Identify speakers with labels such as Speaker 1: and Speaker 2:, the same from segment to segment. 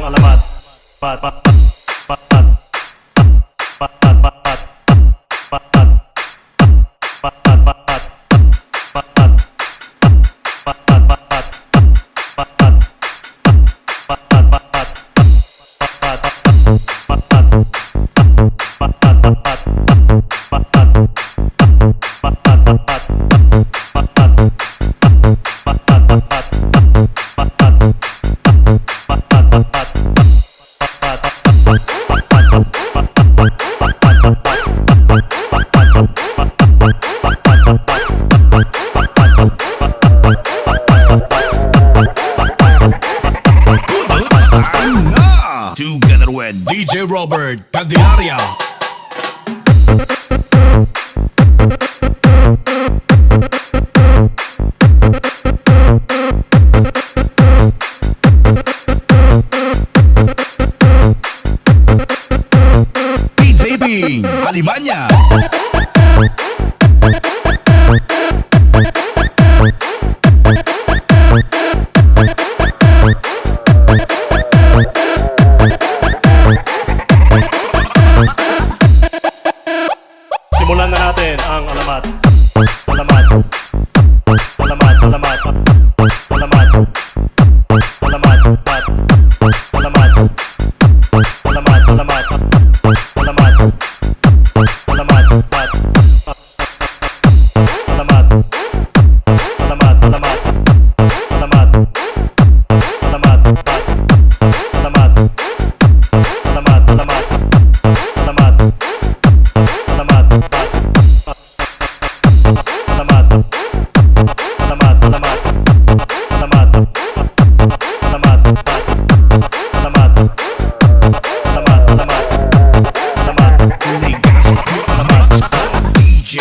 Speaker 1: ang alamat. Pat pat pat pat pat pat pat pat pat pat pat
Speaker 2: Together with DJ Robert Candelaria. DJ Bing Alimanya.
Speaker 1: Simulan na natin ang alamat. Alamat. Alamat, alamat. Alamat. Alamat, pat. Alamat. Alamat, alamat. Alamat. Alamat, pat. Alamat. Alamat, alamat. Alamat. Alamat, pat. Alamat. Alamat, alamat. Alamat. Alamat, pat. Alamat. Alamat, alamat. Alamat. Alamat, pat. Alamat. Alamat, alamat. Alamat.
Speaker 2: Ligas
Speaker 1: Alamat.
Speaker 2: DJ.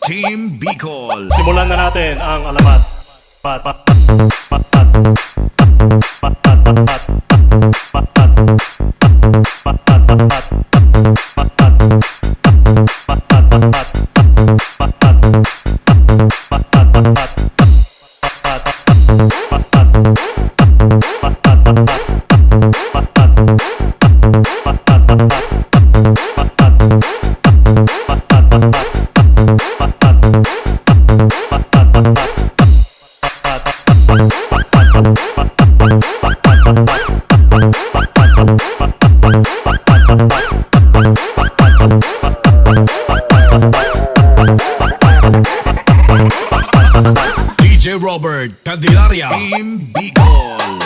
Speaker 2: Team Bicol.
Speaker 1: Simulan na natin ang alamat. Pat pat pat pat pat pat pat pat pat pat pat pat pat pat
Speaker 2: DJ Robert Candelaria. Team Bicol.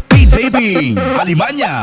Speaker 2: DJ Bing Alimanya.